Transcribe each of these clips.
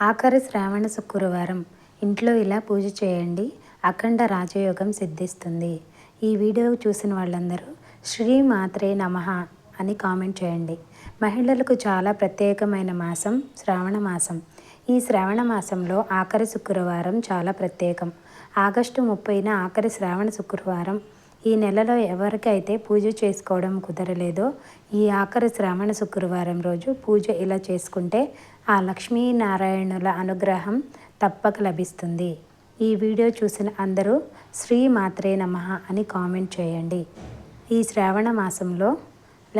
ఆఖరి శ్రావణ శుక్రవారం ఇంట్లో ఇలా పూజ చేయండి, అఖండ రాజయోగం సిద్ధిస్తుంది. ఈ వీడియో చూసిన వాళ్ళందరూ శ్రీ మాత్రే నమః అని కామెంట్ చేయండి. మహిళలకు చాలా ప్రత్యేకమైన మాసం శ్రావణ మాసం. ఈ శ్రావణ మాసంలో ఆఖరి శుక్రవారం చాలా ప్రత్యేకం. ఆగస్టు 30న ఆఖరి శ్రావణ శుక్రవారం. ఈ నెలలో ఎవరికైతే పూజ చేసుకోవడం కుదరలేదో ఈ ఆఖరి శ్రావణ శుక్రవారం రోజు పూజ ఇలా చేసుకుంటే ఆ లక్ష్మీనారాయణుల అనుగ్రహం తప్పక లభిస్తుంది. ఈ వీడియో చూసిన అందరూ శ్రీ మాత్రే నమః అని కామెంట్ చేయండి. ఈ శ్రావణ మాసంలో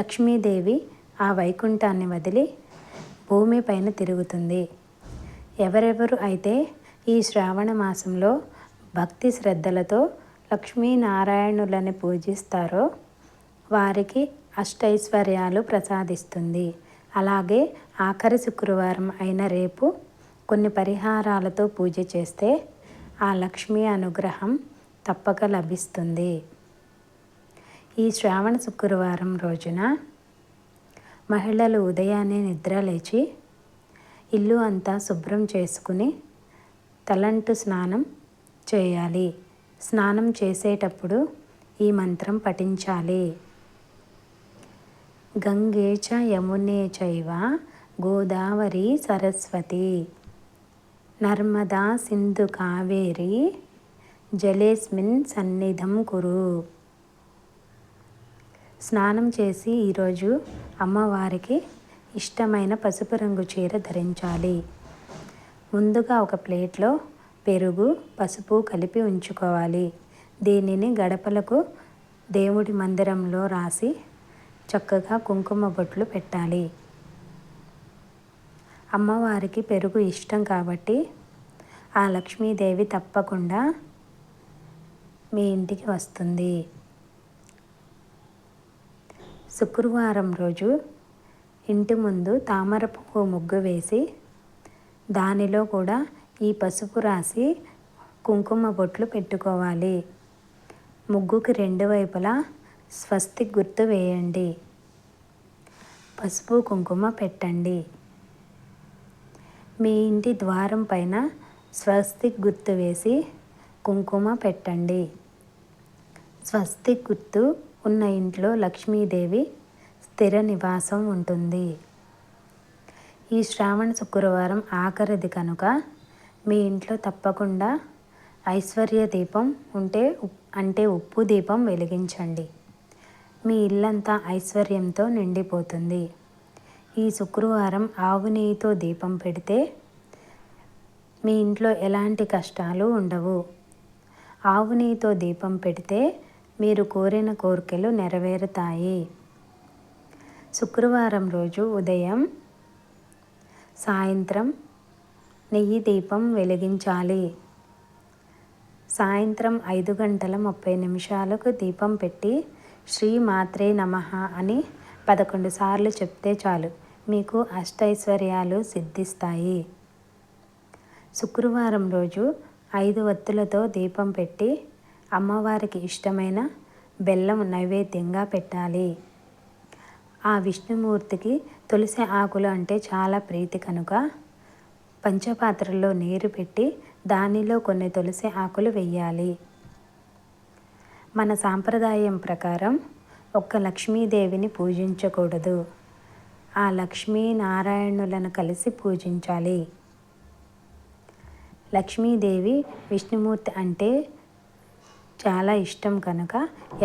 లక్ష్మీదేవి ఆ వైకుంఠాన్ని వదిలి భూమిపైన తిరుగుతుంది. ఎవరెవరు అయితే ఈ శ్రావణ మాసంలో భక్తి శ్రద్ధలతో లక్ష్మీనారాయణులని పూజిస్తారో వారికి అష్టైశ్వర్యాలు ప్రసాదిస్తుంది. అలాగే ఆఖరి శుక్రవారం అయిన రేపు కొన్ని పరిహారాలతో పూజ చేస్తే ఆ లక్ష్మీ అనుగ్రహం తప్పక లభిస్తుంది. ఈ శ్రావణ శుక్రవారం రోజున మహిళలు ఉదయాన్నే నిద్ర లేచి ఇల్లు అంతా శుభ్రం చేసుకుని తలంటు స్నానం చేయాలి. స్నానం చేసేటప్పుడు ఈ మంత్రం పఠించాలి. గంగే చ యమునే చైవ గోదావరి సరస్వతి నర్మదా సింధు కావేరి జలేస్మిన్ సన్నిధం కురు. స్నానం చేసి ఈరోజు అమ్మవారికి ఇష్టమైన పసుపు రంగు చీర ధరించాలి. ముందుగా ఒక ప్లేట్లో పెరుగు, పసుపు కలిపి ఉంచుకోవాలి. దీనిని గడపలకు దేవుడి మందిరంలో రాసి చక్కగా కుంకుమ బొట్లు పెట్టాలి. అమ్మవారికి పెరుగు ఇష్టం కాబట్టి ఆ లక్ష్మీదేవి తప్పకుండా మీ ఇంటికి వస్తుంది. శుక్రవారం రోజు ఇంటి ముందు తామర పువ్వు ముగ్గు వేసి దానిలో కూడా ఈ పసుపు రాసి కుంకుమ బొట్లు పెట్టుకోవాలి. ముగ్గుకి రెండు వైపులా స్వస్తిక్ గుర్తు వేయండి. పసుపు కుంకుమ పెట్టండి. మీ ఇంటి ద్వారం పైన స్వస్తిక్ గుర్తు వేసి కుంకుమ పెట్టండి. స్వస్తిక్ గుర్తు ఉన్న ఇంట్లో లక్ష్మీదేవి స్థిర నివాసం ఉంటుంది. ఈ శ్రావణ శుక్రవారం ఆఖరిది కనుక మీ ఇంట్లో తప్పకుండా ఐశ్వర్య దీపం అంటే ఉప్పు దీపం వెలిగించండి. మీ ఇల్లంతా ఐశ్వర్యంతో నిండిపోతుంది. ఈ శుక్రవారం ఆవు నెయ్యితో దీపం పెడితే మీ ఇంట్లో ఎలాంటి కష్టాలు ఉండవు. ఆవు నెయ్యితో దీపం పెడితే మీరు కోరిన కోరికలు నెరవేరుతాయి. శుక్రవారం రోజు ఉదయం సాయంత్రం నెయ్యి దీపం వెలిగించాలి. సాయంత్రం 5:30 దీపం పెట్టి శ్రీ మాత్రే నమః అని 11 సార్లు చెప్తే చాలు, మీకు అష్టైశ్వర్యాలు సిద్ధిస్తాయి. శుక్రవారం రోజు 5 ఒత్తులతో దీపం పెట్టి అమ్మవారికి ఇష్టమైన బెల్లం నైవేద్యంగా పెట్టాలి. ఆ విష్ణుమూర్తికి తులసి ఆకులు అంటే చాలా ప్రీతి కనుక పంచపాత్రలో నీరు పెట్టి దానిలో కొన్ని తులసి ఆకులు వెయ్యాలి. మన సాంప్రదాయం ప్రకారం ఒక్క లక్ష్మీదేవిని పూజించకూడదు. ఆ లక్ష్మీనారాయణులను కలిసి పూజించాలి. లక్ష్మీదేవి విష్ణుమూర్తి అంటే చాలా ఇష్టం కనుక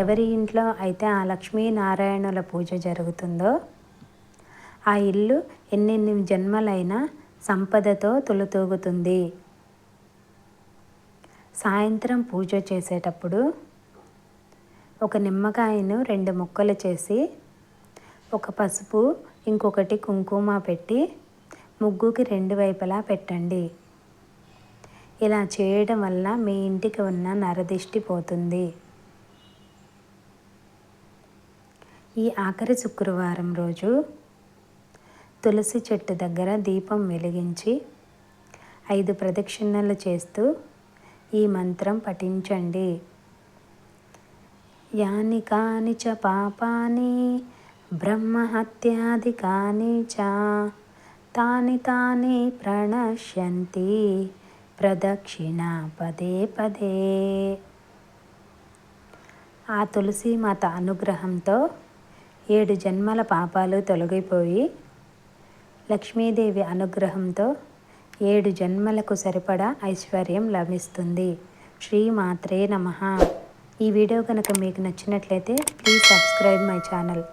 ఎవరి ఇంట్లో అయితే ఆ లక్ష్మీనారాయణుల పూజ జరుగుతుందో ఆ ఇల్లు ఎన్నెన్ని జన్మలైనా సంపదతో తులతూగుతుంది. సాయంత్రం పూజ చేసేటప్పుడు ఒక నిమ్మకాయను 2 ముక్కలు చేసి ఒక పసుపు ఇంకొకటి కుంకుమ పెట్టి ముగ్గుకి 2 వైపులా పెట్టండి. ఇలా చేయడం వల్ల మీ ఇంటికి ఉన్న నరదిష్టి పోతుంది. ఈ ఆఖరి శుక్రవారం రోజు తులసి చెట్టు దగ్గర దీపం వెలిగించి 5 ప్రదక్షిణలు చేస్తూ ఈ మంత్రం పఠించండి. యాని కాని చ పాపాని బ్రహ్మహత్యాదికాని చ తాని తాని ప్రణశ్యంతి ప్రదక్షిణ పదే పదే. ఆ తులసీమాత అనుగ్రహంతో 7 జన్మల పాపాలు తొలగిపోయి లక్ష్మీదేవి అనుగ్రహంతో 7 జన్మలకు సరిపడా ఐశ్వర్యం లభిస్తుంది. శ్రీమాత్రే నమః. ఈ వీడియో కనుక మీకు నచ్చినట్లయితే ప్లీజ్ సబ్స్క్రైబ్ మై ఛానల్.